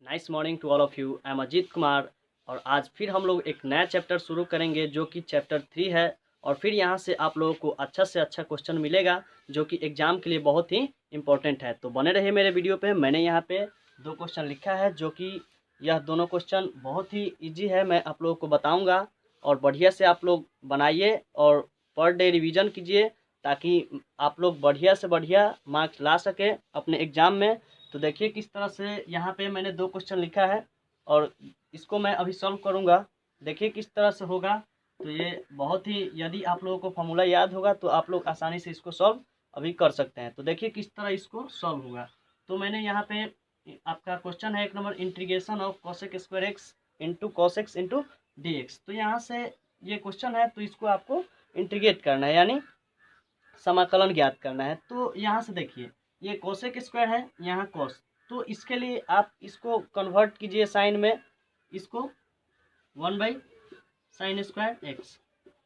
Nice morning to all of you. I am Ajit Kumar और आज फिर हम लोग एक नया चैप्टर शुरू करेंगे जो कि चैप्टर 3 है। और फिर यहाँ से आप लोगों को अच्छा से अच्छा क्वेश्चन मिलेगा जो कि एग्जाम के लिए बहुत ही इंपॉर्टेंट है। तो बने रहिए मेरे वीडियो पे। मैंने यहाँ पे 2 क्वेश्चन लिखा है जो कि यह दोनों क्वेश्चन बहुत ही ईजी है। मैं आप लोगों को बताऊँगा और बढ़िया से आप लोग बनाइए और पर डे रिविज़न कीजिए ताकि आप लोग बढ़िया से बढ़िया मार्क्स ला सके अपने एग्ज़ाम में। तो देखिए किस तरह से यहाँ पे मैंने 2 क्वेश्चन लिखा है और इसको मैं अभी सॉल्व करूँगा। देखिए किस तरह से होगा। तो ये बहुत ही, यदि आप लोगों को फॉर्मूला याद होगा तो आप लोग आसानी से इसको सॉल्व अभी कर सकते हैं। तो देखिए किस तरह इसको सॉल्व होगा। तो मैंने यहाँ पे आपका क्वेश्चन है 1 number, integration of cosec square x into cos x into d x. तो यहाँ से ये क्वेश्चन है तो इसको आपको इंटीग्रेट करना है यानी समाकलन ज्ञात करना है। तो यहाँ से देखिए ये कोसेक स्क्वायर है, यहाँ कॉस, तो इसके लिए आप इसको कन्वर्ट कीजिए साइन में, इसको 1/sin स्क्वायर एक्स,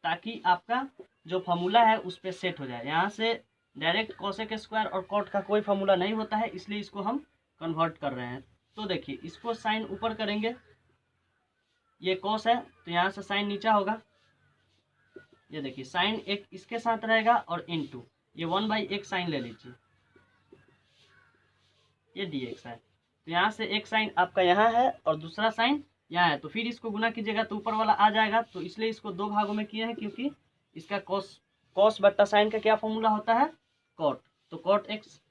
ताकि आपका जो फॉर्मूला है उस पर सेट हो जाए। यहाँ से डायरेक्ट कोसेक स्क्वायर और कॉट का कोई फॉर्मूला नहीं होता है, इसलिए इसको हम कन्वर्ट कर रहे हैं। तो देखिए इसको साइन ऊपर करेंगे, ये कॉस है तो यहाँ से साइन नीचा होगा। ये देखिए साइन एक इसके साथ रहेगा और इनटू ये 1/x साइन ले लीजिए, ये dx है। तो यहाँ से एक साइन आपका यहाँ है और दूसरा साइन यहाँ है, तो फिर इसको गुना कीजिएगा तो ऊपर वाला आ जाएगा। तो इसलिए इसको 2 भागों में किए हैं क्योंकि इसका कॉस बट्टा साइन का क्या फॉर्मूला होता है, कॉट। तो कॉट एक्स,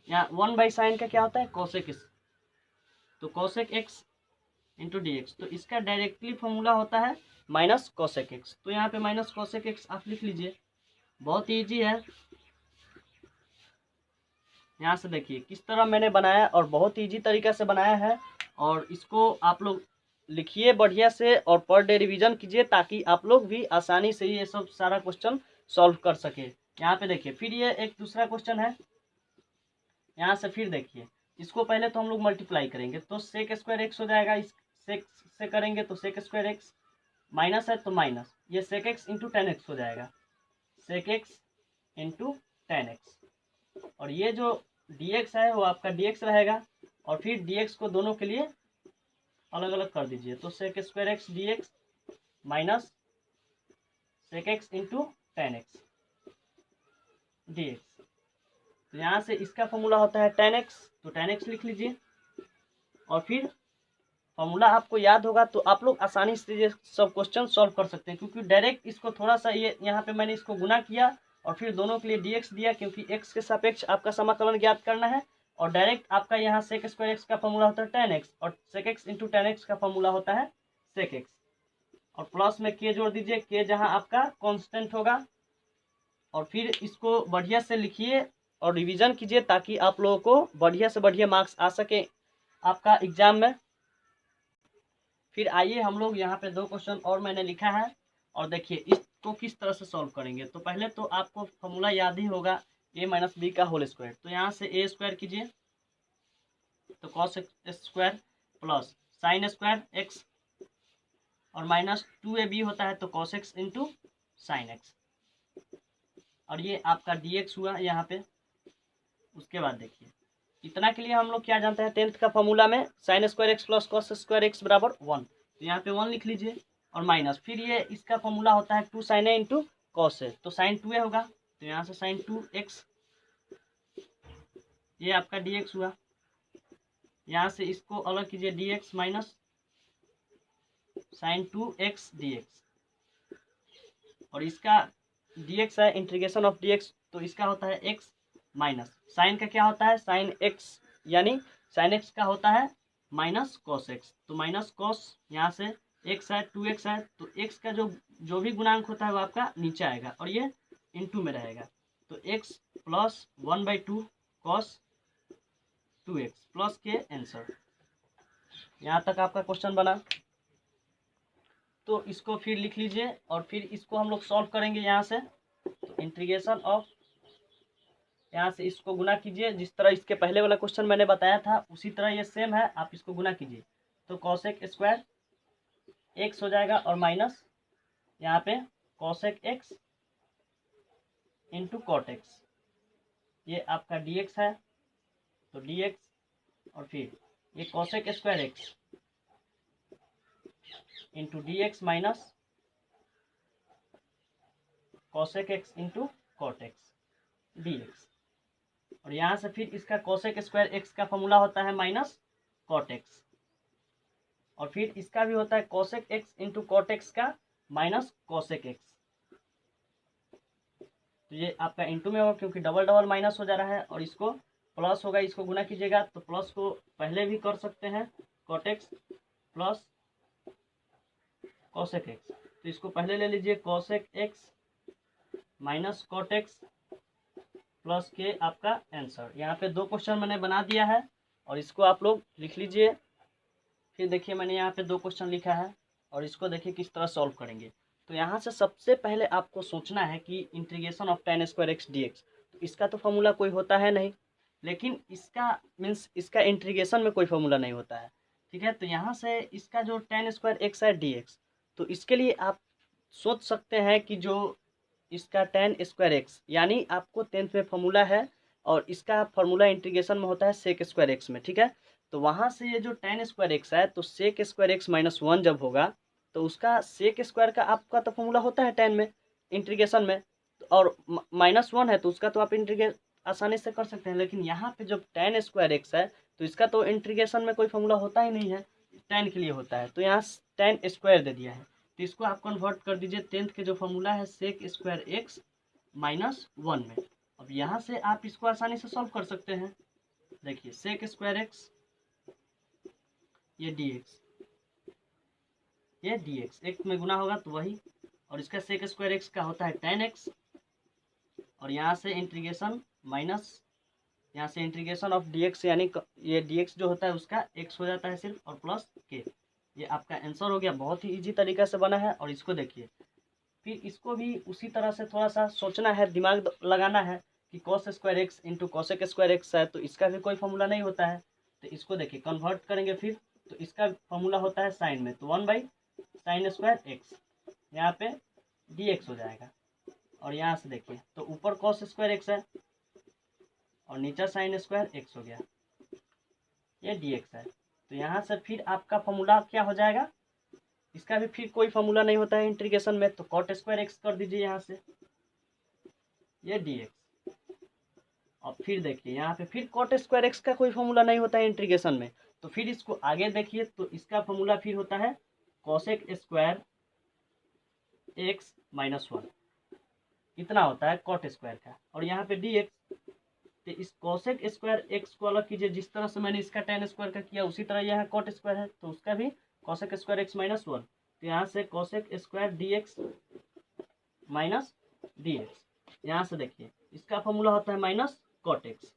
यहाँ 1/sin का क्या होता है, कोसेक एक्स, तो cosec x into d x. तो इसका डायरेक्टली फॉर्मूला होता है माइनस कोसेक एक्स। तो यहाँ पे माइनस कोसेक एक्स आप लिख लीजिए, बहुत ईजी है। यहाँ से देखिए किस तरह मैंने बनाया और बहुत ईजी तरीके से बनाया है। और इसको आप लोग लिखिए बढ़िया से और पर डे रिवीजन कीजिए ताकि आप लोग भी आसानी से ये सब सारा क्वेश्चन सॉल्व कर सके। यहाँ पे देखिए फिर ये एक दूसरा क्वेश्चन है। यहाँ से फिर देखिए इसको पहले तो हम लोग मल्टीप्लाई करेंगे तो सेक स्क्वायर एक्स हो जाएगा, इस सेक से करेंगे तो सेक स्क्वायर एक्स, माइनस है तो माइनस, ये sec x into tan x हो जाएगा, sec x into tan x. और ये जो dx है वो आपका dx रहेगा और फिर dx को दोनों के लिए अलग अलग कर दीजिए। तो sec square x d x minus sec x into tan x d x. तो यहाँ से इसका फॉर्मूला होता है टेन एक्स, तो टेन एक्स लिख लीजिए। और फिर फॉर्मूला आपको याद होगा तो आप लोग आसानी से ये सब क्वेश्चन सॉल्व कर सकते हैं, क्योंकि डायरेक्ट इसको थोड़ा सा ये यहाँ पे मैंने इसको गुना किया और फिर दोनों के लिए dx दिया, क्योंकि x के सापेक्ष आपका समाकलन ज्ञात करना है। और डायरेक्ट आपका यहाँ सेक स्क्वायर एक्स का फॉर्मूला होता है टेन एक्स और sec x into tan x का फॉर्मूला होता है सेक एक्स। और प्लस में के जोड़ दीजिए, के जहाँ आपका कांस्टेंट होगा। और फिर इसको बढ़िया से लिखिए और रिवीजन कीजिए ताकि आप लोगों को बढ़िया से बढ़िया मार्क्स आ सके आपका एग्जाम में। फिर आइए हम लोग यहाँ पे 2 क्वेश्चन और मैंने लिखा है और देखिए इसको किस तरह से सॉल्व करेंगे। तो पहले तो आपको फॉर्मूला याद ही होगा a माइनस बी का होल स्क्वायर। तो यहाँ से a स्क्वायर कीजिए तो cos square plus sine square x और माइनस 2ab होता है तो cos x into sine x. और ये आपका dx हुआ यहाँ पे। उसके बाद देखिए इतना के लिए हम लोग क्या जानते हैं, 10th का फॉर्मूला में sine square x plus cos square x बराबर 1। तो यहाँ पे 1 लिख लीजिए और माइनस, फिर ये इसका फॉर्मूला होता है 2 sign A into cos A, तो साइन 2a होगा। तो यहाँ से साइन 2x, ये आपका dx हुआ। यहाँ से इसको अलग कीजिए, dx minus sign 2x dx। और इसका dx है इंटीग्रेशन ऑफ dx, तो इसका होता है x माइनस साइन का क्या होता है, साइन x, यानी साइन x का होता है माइनस कॉस एक्स। तो माइनस कॉस, यहाँ से x है 2x है तो x का जो भी गुणांक होता है वो आपका नीचे आएगा और ये इनटू में रहेगा। तो x plus 1/2 cos 2x plus C answer. यहाँ तक आपका क्वेश्चन बना। तो इसको फिर लिख लीजिए और फिर इसको हम लोग सॉल्व करेंगे यहाँ से। तो इंटीग्रेशन ऑफ, यहाँ से इसको गुना कीजिए जिस तरह इसके पहले वाला क्वेश्चन मैंने बताया था उसी तरह ये सेम है, आप इसको गुना कीजिए। तो कॉसेक स्क्वायर एक्स हो जाएगा और माइनस यहाँ पे cosec x into cot x, ये आपका dx है। तो dx और फिर ये cosec square x into d x minus cosec x into cot x d x. और यहाँ से फिर इसका कॉसेक स्क्वायर एक्स का फॉर्मूला होता है माइनस कॉट एक्स, और फिर इसका भी होता है cosec x into cot x का माइनस कॉसेक एक्स। तो ये आपका इंटू में होगा क्योंकि डबल डबल माइनस हो जा रहा है, और इसको प्लस होगा, इसको गुना कीजिएगा तो प्लस को पहले भी कर सकते हैं, cot x plus cosec x. तो इसको पहले ले लीजिए, cosec x minus cot x plus C आपका आंसर। यहाँ पे 2 क्वेश्चन मैंने बना दिया है और इसको आप लोग लिख लीजिए। फिर देखिए मैंने यहाँ पे 2 क्वेश्चन लिखा है और इसको देखिए किस तरह सॉल्व करेंगे। तो यहाँ से सबसे पहले आपको सोचना है कि integration of tan square x d x, तो इसका तो फॉर्मूला कोई होता है नहीं, लेकिन इसका मीन्स इसका इंटीग्रेशन में कोई फॉर्मूला नहीं होता है, ठीक है। तो यहाँ से इसका जो tan स्क्वायर एक्स है डी एक्स, तो इसके लिए आप सोच सकते हैं कि जो इसका tan स्क्वायर एक्स यानी आपको 10th में फॉर्मूला है और इसका फॉर्मूला इंटीग्रेशन में होता है सेक स्क्वायर एक्स में, ठीक है। तो वहाँ से ये जो tan स्क्वायर एक्स है, तो सेक स्क्वायर एक्स माइनस 1 जब होगा तो उसका सेक स्क्वायर का आपका तो फॉर्मूला होता है tan में इंटीग्रेशन में, और माइनस 1 है तो उसका तो आप इंटीग्रेट आसानी से कर सकते हैं। लेकिन यहाँ पे जब tan स्क्वायर एक्स है तो इसका तो इंटीग्रेशन में कोई फॉर्मूला होता ही नहीं है, tan के लिए होता है, तो यहाँ tan स्क्वायर दे दिया है। तो इसको आप कन्वर्ट कर दीजिए 10th के जो फॉर्मूला है सेक स्क्वायर एक्स माइनस 1 में। अब यहाँ से आप इसको आसानी से सॉल्व कर सकते हैं। देखिए सेक स्क्वायर एक्स ये डी एक्स, ये डी एक्स एक्स में गुना होगा तो वही, और इसका सेक स्क्वायर एक्स का होता है tan एक्स, और यहाँ से इंटीग्रेशन माइनस यहाँ से इंटीग्रेशन ऑफ डी एक्स यानी ये डी एक्स जो होता है उसका एक्स हो जाता है सिर्फ, और प्लस के। ये आपका आंसर हो गया, बहुत ही इजी तरीका से बना है। और इसको देखिए फिर इसको भी उसी तरह से थोड़ा सा सोचना है, दिमाग लगाना है कि cos square x into cosec square x है, तो इसका भी कोई फॉर्मूला नहीं होता है। तो इसको देखिए कन्वर्ट करेंगे फिर, तो इसका फॉर्मूला होता है साइन में, तो 1/sin स्क्वायर एक्स, यहाँ पे डी एक्स हो जाएगा। और यहाँ से देखिए तो ऊपर कॉस स्क्वायर एक्स है और नीचे साइन स्क्वायर एक्स हो गया, ये डी एक्स है। तो यहाँ से फिर आपका फॉर्मूला क्या हो जाएगा, इसका भी फिर कोई फॉर्मूला नहीं होता है इंटीग्रेशन में, तो कॉट स्क्वायर एक्स कर दीजिए यहाँ से, ये डी एक्स। और फिर देखिए यहाँ पे फिर कॉट स्क्वायर एक्स का कोई फॉर्मूला नहीं होता है इंटीग्रेशन में, तो फिर इसको आगे देखिए तो इसका फॉर्मूला फिर होता है कॉसेक स्क्वायर एक्स माइनस 1, इतना होता है कॉट स्क्वायर का। और यहाँ पे डी एक्स, तो इस कॉसेक स्क्वायर एक्स को अलग कीजिए, जिस तरह से मैंने इसका tan स्क्वायर का किया उसी तरह यहाँ कॉट स्क्वायर है तो उसका भी कॉसेक स्क्वायर एक्स माइनस 1। तो यहाँ से cosec square D x minus d x, यहाँ से देखिए इसका फॉर्मूला होता है माइनस कॉट एक्स,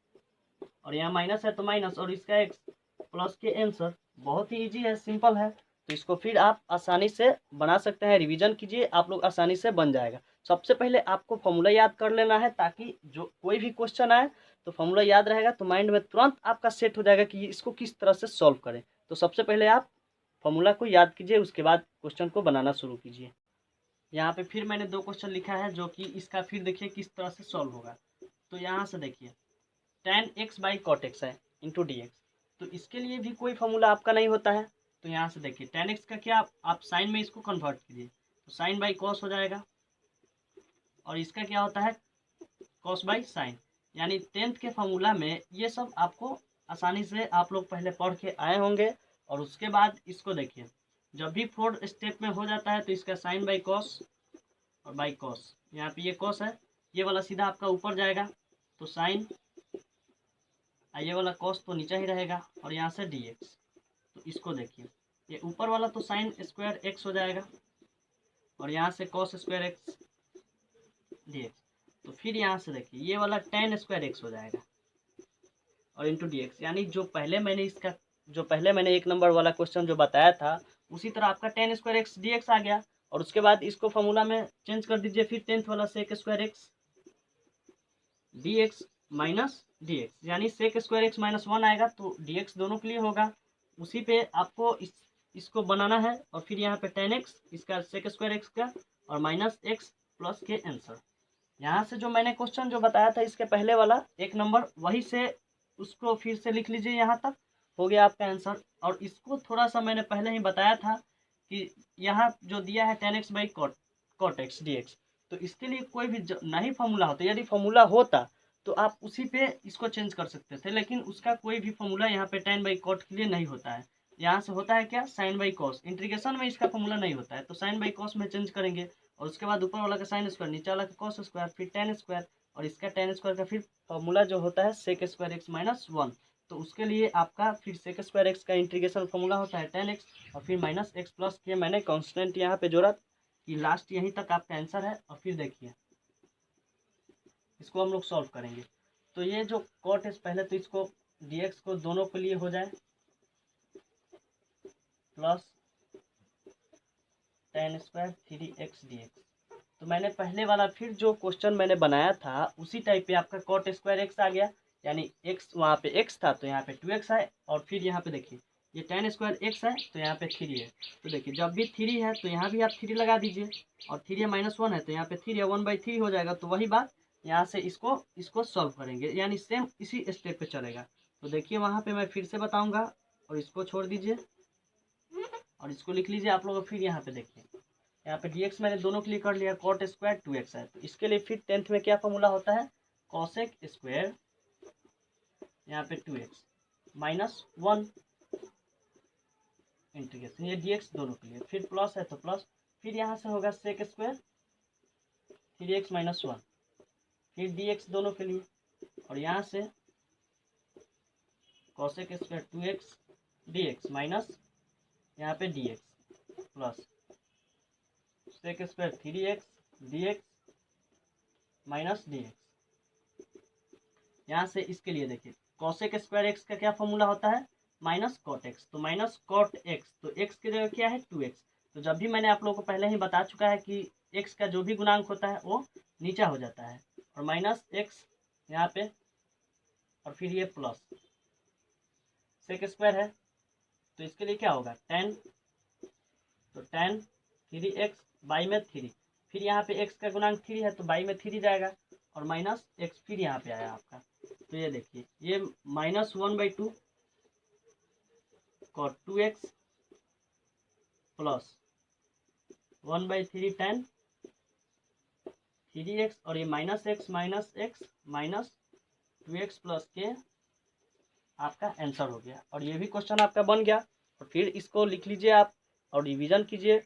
और यहाँ माइनस है तो माइनस, और इसका एक्स प्लस के आंसर। बहुत ही इजी है, सिंपल है। तो इसको फिर आप आसानी से बना सकते हैं, रिवीजन कीजिए, आप लोग आसानी से बन जाएगा। सबसे पहले आपको फॉर्मूला याद कर लेना है, ताकि जो कोई भी क्वेश्चन आए तो फॉर्मूला याद रहेगा, तो माइंड में तुरंत आपका सेट हो जाएगा कि इसको किस तरह से सॉल्व करें। तो सबसे पहले आप फॉर्मूला को याद कीजिए, उसके बाद क्वेश्चन को बनाना शुरू कीजिए। यहाँ पे फिर मैंने 2 क्वेश्चन लिखा है जो कि इसका फिर देखिए किस तरह से सॉल्व होगा। तो यहाँ से देखिए tan x by cot x है इंटू डी एक्स, तो इसके लिए भी कोई फॉर्मूला आपका नहीं होता है। तो यहाँ से देखिए tan x का क्या, आप साइन में इसको कन्वर्ट कीजिए, तो साइन बाई कॉस हो जाएगा, और इसका क्या होता है कॉस बाई साइन। यानी 10th के फॉर्मूला में ये सब आपको आसानी से आप लोग पहले पढ़ के आए होंगे। और उसके बाद इसको देखिए जब भी 4th स्टेप में हो जाता है तो इसका साइन बाई कॉस और बाई कॉस, यहाँ पे ये कॉस है, ये वाला सीधा आपका ऊपर जाएगा तो साइन, ये वाला कॉस तो नीचे ही रहेगा, और यहाँ से डी एक्स। तो इसको देखिए ये ऊपर वाला तो साइन स्क्वायर एक्स हो जाएगा, और यहाँ से cos square x d x. तो फिर यहाँ से देखिए ये वाला tan स्क्वायर एक्स हो जाएगा और इंटू डी एक्स, यानी जो पहले मैंने 1 नंबर वाला क्वेश्चन जो बताया था उसी तरह आपका tan square x d x आ गया। और उसके बाद इसको फॉर्मूला में चेंज कर दीजिए, फिर 10th वाला sec square x d x minus d x, यानी सेक स्क्वायर एक्स माइनस 1 आएगा तो डी एक्स दोनों के लिए होगा। उसी पे आपको इसको बनाना है, और फिर यहाँ पे tan एक्स इसका सेक स्क्वायर एक्स का और minus x plus C answer. यहाँ से जो मैंने क्वेश्चन जो बताया था इसके पहले वाला 1 नंबर, वही से उसको फिर से लिख लीजिए यहाँ तक, हो गया आपका आंसर। और इसको थोड़ा सा मैंने पहले ही बताया था कि यहाँ जो दिया है tan x by cot x dx, तो इसके लिए कोई भी नहीं फॉर्मूला होता, यदि फॉर्मूला होता तो आप उसी पे इसको चेंज कर सकते थे, लेकिन उसका कोई भी फॉर्मूला यहाँ पे tan बाई cot के लिए नहीं होता है। यहाँ से होता है क्या, साइन बाई कॉस। इंटीग्रेशन में इसका फॉर्मूला नहीं होता है, तो साइन बाई कॉस में चेंज करेंगे और उसके बाद ऊपर वाला का साइन स्क्वायर, नीचे वाला का कॉस स्क्वायर, फिर tan स्क्वायर, और इसका tan स्क्वायर का फिर फॉर्मूला जो होता है सेक स्क्वायर एक्स माइनस 1। तो उसके लिए आपका फिर सेक स्क्वायर एक्स का इंटीग्रेशन फॉर्मूला होता है tan x और फिर माइनस एक्स प्लस के मैंने कांस्टेंट यहाँ पे जोड़ा कि लास्ट यहीं तक आपका आंसर है। और फिर देखिए इसको हम लोग सॉल्व करेंगे। तो ये जो कॉट है पहले तो इसको dx को दोनों के लिए हो जाए plus tan square 3x dx। तो मैंने पहले वाला फिर जो क्वेश्चन मैंने बनाया था उसी टाइप पे आपका कॉट स्क्वायर एक्स आ गया, यानी x वहाँ पे x था तो यहाँ पे 2x है, और फिर यहाँ पे देखिए ये tan स्क्वायर x है तो यहाँ पे 3 है। तो देखिए जब भी 3 है तो यहाँ भी आप 3 लगा दीजिए, और 3 माइनस 1 है तो यहाँ पे 3 है, 1/3 हो जाएगा। तो वही बात यहाँ से इसको सॉल्व करेंगे, यानी सेम इसी स्टेप पे चलेगा। तो देखिए वहाँ पे मैं फिर से बताऊँगा, और इसको छोड़ दीजिए और इसको लिख लीजिए आप लोग। फिर यहाँ पे देखिए यहाँ पे dx मैंने दोनों के लिए कर लिया, कॉट स्क्वायर 2x है, तो इसके लिए फिर 10th में क्या फॉर्मूला होता है, कॉसेक स्क्वायर यहाँ पे 2x माइनस 1 इंटीग्रेशन, ये dx दोनों के लिए, फिर प्लस है तो प्लस, फिर यहाँ से होगा सेक स्क्वायर 3x माइनस 1, फिर dx दोनों के लिए, और यहाँ से cosec square 2x dx minus यहाँ पे dx plus sec square 3x dx minus dx। यहाँ से इसके लिए देखिए कॉसेक स्क्वायर एक्स का क्या फॉर्मूला होता है, माइनस कॉट एक्स, तो माइनस कॉट एक्स, तो एक्स की जगह क्या है 2x। तो जब भी मैंने आप लोगों को पहले ही बता चुका है कि एक्स का जो भी गुणांक होता है वो नीचा हो जाता है, और माइनस एक्स यहाँ पे, और फिर ये प्लस सेक स्क्वायर है तो इसके लिए क्या होगा tan, तो tan 3x बाई में 3, फिर यहाँ पे x का गुणांक 3 है तो बाई में 3 जाएगा, और माइनस एक्स फिर यहाँ पे आया आपका। तो ये देखिए ये minus 1/2 cot 2x plus 1/3 tan 3x, और ये minus x minus 2x plus C आपका आंसर हो गया। और ये भी क्वेश्चन आपका बन गया। और फिर इसको लिख लीजिए आप और रिवीजन कीजिए।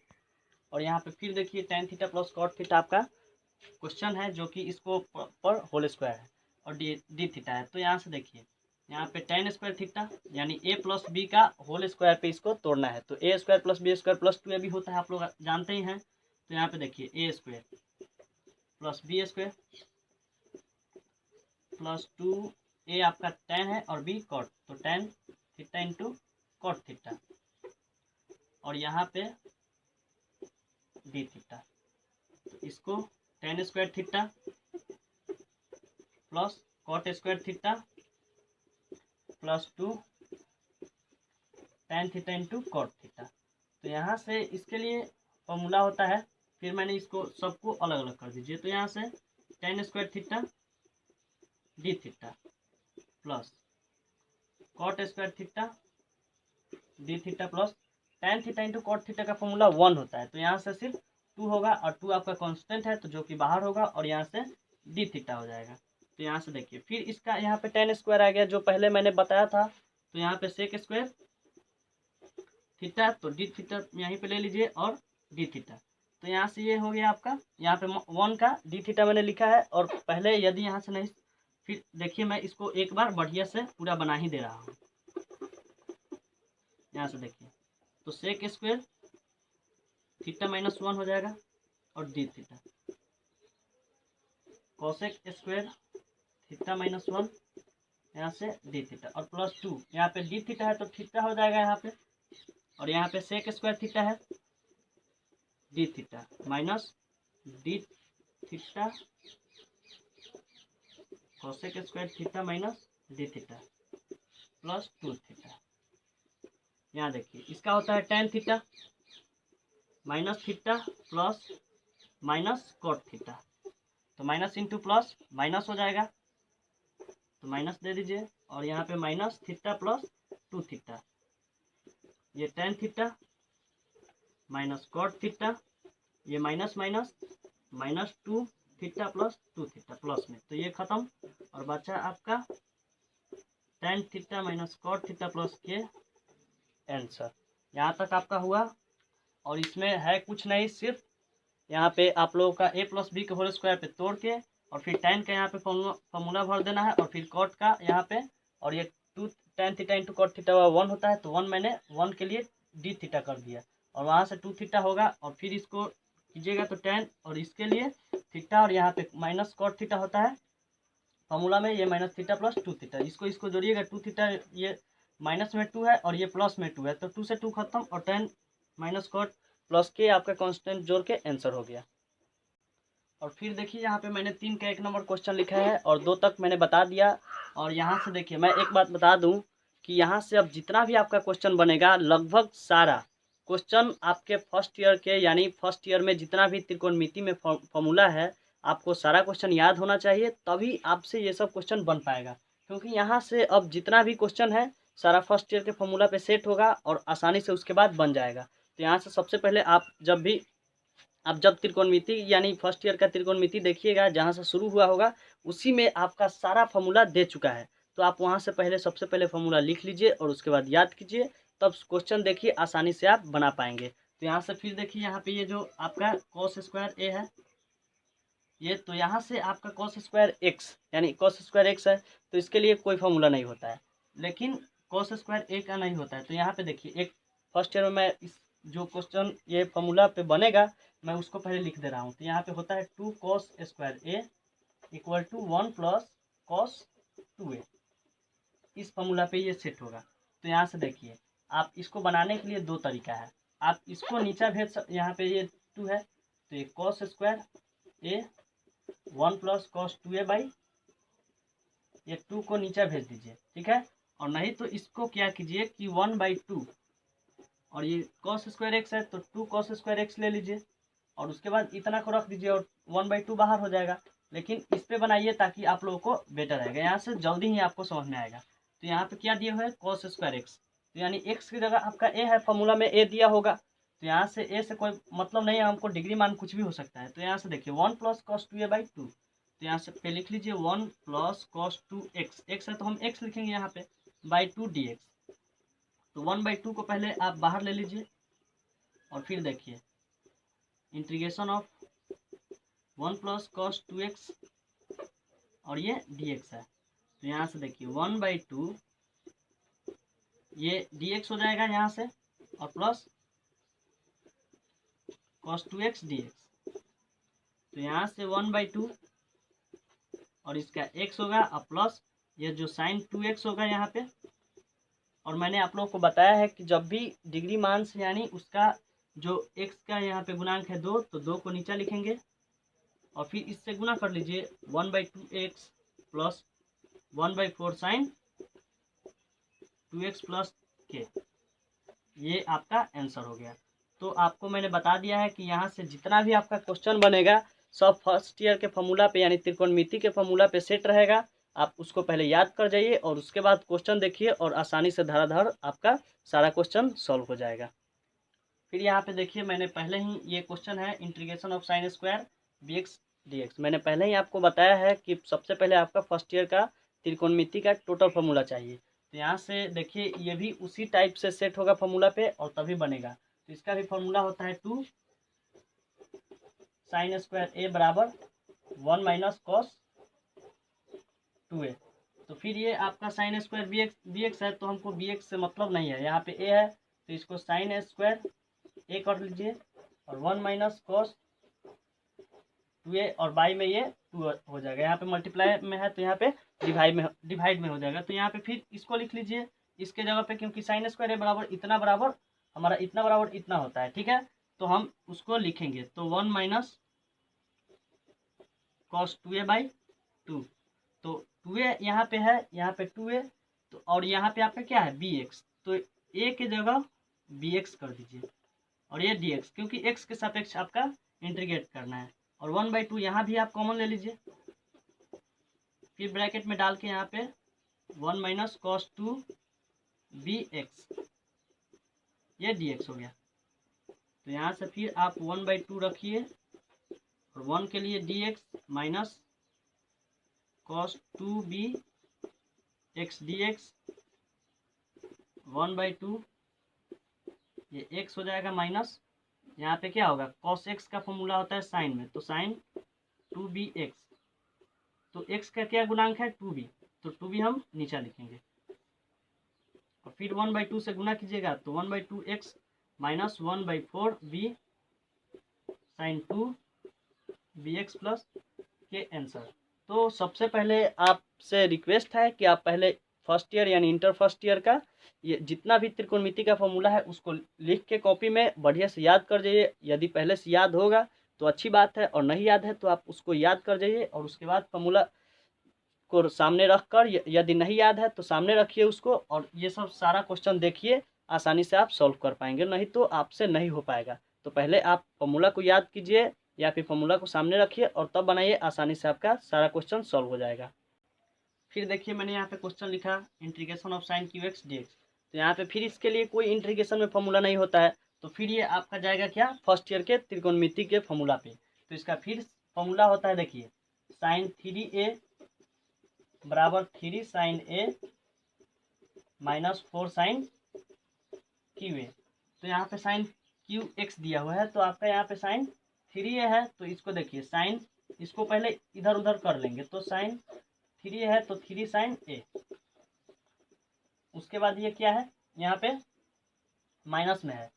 और यहाँ पे फिर देखिए tan theta plus cot theta आपका क्वेश्चन है, जो कि इसको पर होल स्क्वायर है और डी थीटा है। तो यहाँ से देखिए यहाँ पे tan स्क्वायर थीटा यानी a प्लस बी का होल स्क्वायर पे इसको तोड़ना है, तो a square plus b square plus 2 भी होता है, आप लोग जानते ही हैं। तो यहाँ पे देखिए a square plus b square plus 2a आपका tan है और b कॉट, तो tan theta into cot theta, और यहाँ पे डी थीटा। तो इसको tan square theta plus cot square theta plus 2 tan theta into cot theta. तो यहाँ से इसके लिए फॉर्मूला होता है, फिर मैंने इसको सबको अलग अलग कर दीजिए। तो यहाँ से tan square theta d theta plus cot square theta d theta plus tan theta into cot theta का फॉर्मूला 1 होता है, तो यहाँ से सिर्फ 2 होगा, और 2 आपका कांस्टेंट है तो जो कि बाहर होगा, और यहाँ से डी थीटा हो जाएगा। तो यहाँ से देखिए फिर इसका यहाँ पे tan स्क्वायर आ गया जो पहले मैंने बताया था, तो यहाँ पे सेक स्क्वायर थीटा, तो डी थीटा यहीं पे ले लीजिए और डी थीटा। तो यहाँ से ये हो गया आपका, यहाँ पे 1 का डी थीटा मैंने लिखा है। और पहले यदि यहाँ से नहीं, फिर देखिए मैं इसको एक बार बढ़िया से पूरा बना ही दे रहा हूँ। यहाँ से देखिए तो सेक स्क्वायर थीटा माइनस 1 हो जाएगा और D theta, cosec square theta minus 1 यहाँ से डी थीटा, और प्लस 2 यहाँ पे डी थीटा है तो थीटा हो जाएगा यहाँ पे, और यहाँ पे सेक स्क्वायर थीटा है d theta minus d theta cosec square theta minus d theta plus 2 theta. यहाँ देखिए इसका होता है tan theta minus theta plus minus cot theta, तो माइनस इंटू प्लस माइनस हो जाएगा, तो माइनस दे दीजिए, और यहाँ पे minus theta plus two theta, ये tan theta minus cot theta, ये minus minus minus two theta plus two theta plus में, तो ये खत्म और बचा आपका tan theta minus cot theta plus C answer. यहाँ तक आपका हुआ और इसमें है कुछ नहीं, सिर्फ यहाँ पे आप लोगों का a प्लस बी के होल स्क्वायर पे तोड़ के और फिर टेन का यहाँ पे फॉर्मूला भर देना है और फिर कॉट का यहाँ पे, और ये two tan theta into cot theta one होता है, तो वन मैंने वन के लिए डी थीटा कर दिया और वहाँ से टू थीटा होगा और फिर इसको कीजिएगा तो टेन और इसके लिए थीटा और यहाँ पे माइनस कॉट थीटा होता है फॉर्मूला में, ये minus theta plus two theta, इसको जोड़िएगा, टू थीटा ये माइनस में टू है और ये प्लस में टू है, तो टू से टू खत्म और ten minus cot plus C आपका कांस्टेंट जोड़ के आंसर हो गया। और फिर देखिए यहाँ पे मैंने 3 का 1 नंबर क्वेश्चन लिखा है और 2 तक मैंने बता दिया। और यहाँ से देखिए मैं एक बात बता दूँ कि यहाँ से अब जितना भी आपका क्वेश्चन बनेगा लगभग सारा क्वेश्चन आपके फर्स्ट ईयर के, यानी फर्स्ट ईयर में जितना भी त्रिकोणमिति में फॉर्मूला है आपको सारा क्वेश्चन याद होना चाहिए, तभी आपसे ये सब क्वेश्चन बन पाएगा। क्योंकि यहाँ से अब जितना भी क्वेश्चन है सारा फर्स्ट ईयर के फॉर्मूला पे सेट होगा और आसानी से उसके बाद बन जाएगा। तो यहाँ से सबसे पहले आप जब त्रिकोणमिति यानी फर्स्ट ईयर का त्रिकोणमिति देखिएगा जहाँ से शुरू हुआ होगा उसी में आपका सारा फॉर्मूला दे चुका है, तो आप वहाँ से सबसे पहले फॉर्मूला लिख लीजिए और उसके बाद याद कीजिए, तब क्वेश्चन देखिए आसानी से आप बना पाएंगे। तो यहाँ से फिर देखिए यहाँ पे ये जो आपका कॉस स्क्वायर ए है ये, तो यहाँ से आपका कॉस स्क्वायर एक्स यानी कॉस स्क्वायर एक्स है, तो इसके लिए कोई फॉर्मूला नहीं होता है, लेकिन कॉस स्क्वायर ए का नहीं होता है। तो यहाँ पे देखिए एक फर्स्ट ईयर में मैं इस जो क्वेश्चन ये फॉर्मूला पे बनेगा मैं उसको पहले लिख दे रहा हूँ। तो यहाँ पे होता है two cos square A equal to one plus cos two A, इस फॉर्मूला पे ये सेट होगा। तो यहाँ से देखिए आप इसको बनाने के लिए दो तरीका है, आप इसको नीचा भेज यहाँ पे ये टू है तो ये cos square A one plus cos two A by, ये टू को नीचा भेज दीजिए, ठीक है। और नहीं तो इसको क्या कीजिए कि वन बाई टू, और ये कॉस स्क्वायर एक्स है तो टू कॉस स्क्वायर एक्स ले लीजिए और उसके बाद इतना को रख दीजिए और वन बाई टू बाहर हो जाएगा। लेकिन इस पे बनाइए ताकि आप लोगों को बेटर रहेगा, यहाँ से जल्दी ही आपको समझ में आएगा। तो यहाँ पे क्या दिए हुए है कॉस स्क्वायर एक्स, तो यानी एक्स की जगह आपका ए है, फॉर्मूला में ए दिया होगा, तो यहाँ से ए से कोई मतलब नहीं है, हमको डिग्री मान कुछ भी हो सकता है। तो यहाँ से देखिए one plus cos two A by two, तो यहाँ से पे लिख लीजिए one plus cos to x, x है तो हम एक्स लिखेंगे यहाँ पे बाई टू डी एक्स। तो वन बाई टू को पहले आप बाहर ले लीजिए और फिर देखिए integration of one plus cos to x और ये डी एक्स है। तो यहाँ से देखिए वन बाई टू ये डी एक्स हो जाएगा यहाँ से और plus cos to x d x. तो यहाँ से वन बाई टू और इसका एक्स होगा और प्लस ये जो साइन टू एक्स होगा यहाँ पे। और मैंने आप लोगों को बताया है कि जब भी डिग्री मान से यानी उसका जो x का यहाँ पे गुणांक है दो, तो दो को नीचा लिखेंगे और फिर इससे गुना कर लीजिए one by two x plus one by four sine to x plus के, ये आपका आंसर हो गया। तो आपको मैंने बता दिया है कि यहाँ से जितना भी आपका क्वेश्चन बनेगा सब फर्स्ट ईयर के फॉर्मूला पे यानी त्रिकोणमिति के फॉर्मूला पे सेट रहेगा, आप उसको पहले याद कर जाइए और उसके बाद क्वेश्चन देखिए और आसानी से धड़ाधड़ आपका सारा क्वेश्चन सॉल्व हो जाएगा। फिर यहाँ पे देखिए मैंने पहले ही ये क्वेश्चन है integration of sine square b x d x, मैंने पहले ही आपको बताया है कि सबसे पहले आपका फर्स्ट ईयर का त्रिकोणमिति का टोटल फॉर्मूला चाहिए। तो यहाँ से देखिए ये भी उसी टाइप से सेट होगा फॉर्मूला पे और तभी बनेगा। तो इसका भी फॉर्मूला होता है टू साइन स्क्वायर ए बराबर वन माइनस कॉस टू ए। तो फिर ये आपका साइन स्क्वायर बी एक्स है तो हमको बी एक्स से मतलब नहीं है, यहाँ पे ए है तो इसको साइन स्क्वायर ए कर लीजिए और वन माइनस कॉस टू ए और बाई में ये टू हो जाएगा, यहाँ पे मल्टीप्लाई में है तो यहाँ पे डिवाइड में हो जाएगा। तो यहाँ पे फिर इसको लिख लीजिए इसके जगह पे, क्योंकि साइन स्क्वायर ए बराबर इतना बराबर हमारा इतना बराबर इतना होता है, ठीक है। तो हम उसको लिखेंगे तो one minus cos two A by two, तो टू ए यहाँ पे है, यहाँ पे टू ए तो और यहाँ पे आपका क्या है बी एक्स, तो ए के जगह बी एक्स कर दीजिए और ये डी एक्स, क्योंकि एक्स के सापेक्ष आपका इंटीग्रेट करना है। और वन बाई टू यहाँ भी आप कॉमन ले लीजिए, फिर ब्रैकेट में डाल के यहाँ पे one minus cos two b x, ये डी एक्स हो गया। तो यहाँ से फिर आप 1/2 रखिए और 1 के लिए D x minus cos 2b x d x 1/2, ये x हो जाएगा माइनस, यहाँ पे क्या होगा, cos x का फॉर्मूला होता है साइन में, तो साइन 2bx, तो x का क्या गुणांक है 2b, तो 2b हम नीचे लिखेंगे और फिर 1/2 से गुना कीजिएगा तो 1/2 x minus 1/4 b sine 2bx plus C answer. तो सबसे पहले आपसे रिक्वेस्ट है कि आप पहले फर्स्ट ईयर यानी इंटर फर्स्ट ईयर का ये जितना भी त्रिकोणमिति का फॉर्मूला है उसको लिख के कॉपी में बढ़िया से याद कर जाइए। यदि पहले से याद होगा तो अच्छी बात है, और नहीं याद है तो आप उसको याद कर जाइए और उसके बाद फॉर्मूला को सामने रख कर, यदि नहीं याद है तो सामने रखिए उसको, और ये सब सारा क्वेश्चन देखिए, आसानी से आप सॉल्व कर पाएंगे, नहीं तो आपसे नहीं हो पाएगा। तो पहले आप फॉर्मूला को याद कीजिए या फिर फॉर्मूला को सामने रखिए और तब बनाइए, आसानी से आपका सारा क्वेश्चन सॉल्व हो जाएगा। फिर देखिए मैंने यहाँ पे क्वेश्चन लिखा integration of sign Q x d x, तो यहाँ पे फिर इसके लिए कोई इंटीग्रेशन में फॉर्मूला नहीं होता है, तो फिर ये आपका जाएगा क्या, फर्स्ट ईयर के त्रिकोणमिति के फॉर्मूला पे। तो इसका फिर फॉर्मूला होता है, देखिए साइन 3a बराबर 3 sine a minus 4 sine cube a. तो यहाँ पे साइन क्यू एक्स दिया हुआ है, तो आपका यहाँ पे साइन 3a है, तो इसको देखिए साइन, इसको पहले इधर उधर कर लेंगे, तो साइन 3 है तो 3 साइन ए, उसके बाद ये क्या है यहाँ पे माइनस में है,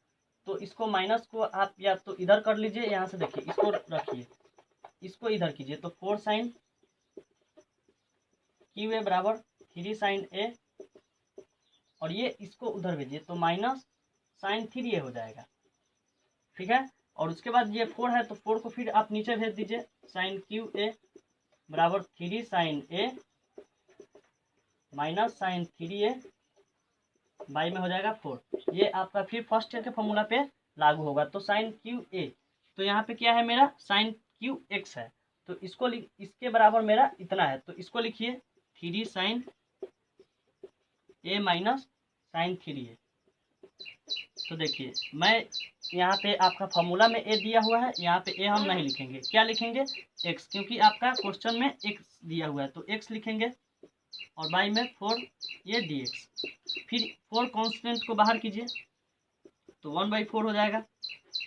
तो इसको माइनस को आप या तो इधर कर लीजिए, यहाँ से देखिए इसको रखिए, इसको इधर कीजिए, तो 4 साइन क्यू ए बराबर 3 साइन ए, और ये इसको उधर भेजिए तो माइनस साइन 3a हो जाएगा, ठीक है। और उसके बाद ये 4 है तो 4 को फिर आप नीचे भेज दीजिए, साइन क्यू ए बराबर 3 sine a minus sine 3a by में हो जाएगा 4। ये आपका फिर फर्स्ट ईयर के फॉर्मूला पे लागू होगा, तो साइन क्यू ए, तो यहाँ पे क्या है मेरा साइन क्यू एक्स है, तो इसको इसके बराबर मेरा इतना है, तो इसको लिखिए 3 sine a minus sine 3a। तो देखिए मैं यहाँ पे आपका फॉर्मूला में ए दिया हुआ है, यहाँ पे ए हम नहीं लिखेंगे, क्या लिखेंगे एक्स, क्योंकि आपका क्वेश्चन में एक्स दिया हुआ है, तो एक्स लिखेंगे और बाई में 4 ये डी एक्स, फिर 4 कॉन्स्टेंट को बाहर कीजिए तो 1/4 हो जाएगा,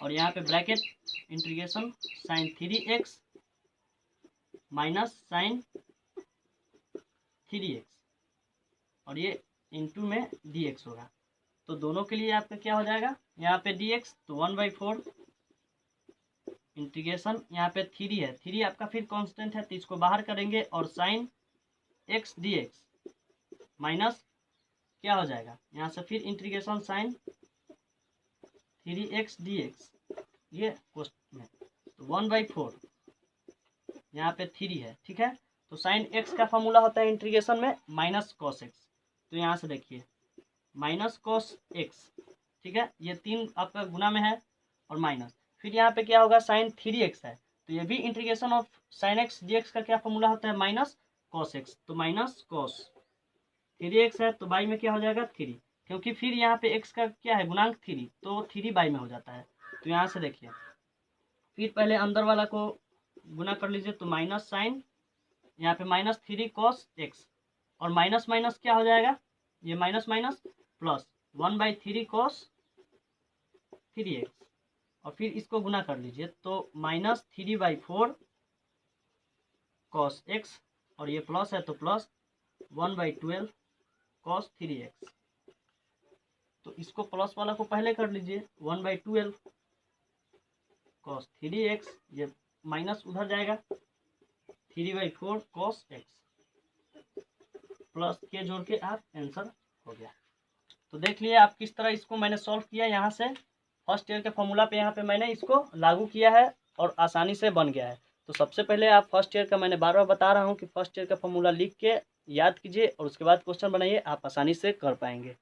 और यहाँ पे bracket integration sine 3x minus sine 3x, और ये इंटू में dx होगा, तो दोनों के लिए आपका क्या हो जाएगा, यहाँ पे dx तो 1/4 इंटीग्रेशन, यहाँ पे 3 है, 3 आपका फिर कांस्टेंट है तो इसको बाहर करेंगे, और साइन x dx माइनस क्या हो जाएगा, यहाँ से फिर इंटीग्रेशन साइन 3x dx, ये क्वेश्चन में तो 1/4 यहाँ पे 3 है, ठीक है। तो साइन x का फॉर्मूला होता है इंटीग्रेशन में माइनस कॉस x, तो यहाँ से देखिए माइनस कॉस x, ठीक है, ये 3 आपका गुना में है और माइनस, फिर यहाँ पे क्या होगा साइन 3x है, तो ये भी integration of sign x dx का क्या फॉर्मूला होता है माइनस कॉस x, तो माइनस कॉस 3x है तो बाई में क्या हो जाएगा 3, क्योंकि फिर यहाँ पे x का क्या है गुणांक 3, तो 3 बाई में हो जाता है। तो यहाँ से देखिए फिर पहले अंदर वाला को गुना कर लीजिए, तो माइनस साइन यहाँ पे माइनस 3 कॉस x, और माइनस माइनस क्या हो जाएगा, ये minus minus plus 1/3 cos 3x, और फिर इसको गुना कर लीजिए तो माइनस 3/4 कॉस x, और ये प्लस है तो प्लस 1/12 कॉस 3x, तो इसको प्लस वाला को पहले कर लीजिए 1/12 कॉस 3x, ये माइनस उधर जाएगा 3/4 कॉस x प्लस के जोड़ के आप आंसर हो गया। तो देख लिए आप किस तरह इसको मैंने सॉल्व किया, यहाँ से फर्स्ट ईयर के फॉर्मूला पे यहाँ पे मैंने इसको लागू किया है और आसानी से बन गया है। तो सबसे पहले आप फर्स्ट ईयर का, मैंने बार बार बता रहा हूँ कि फर्स्ट ईयर का फॉर्मूला लिख के याद कीजिए और उसके बाद क्वेश्चन बनाइए, आप आसानी से कर पाएंगे।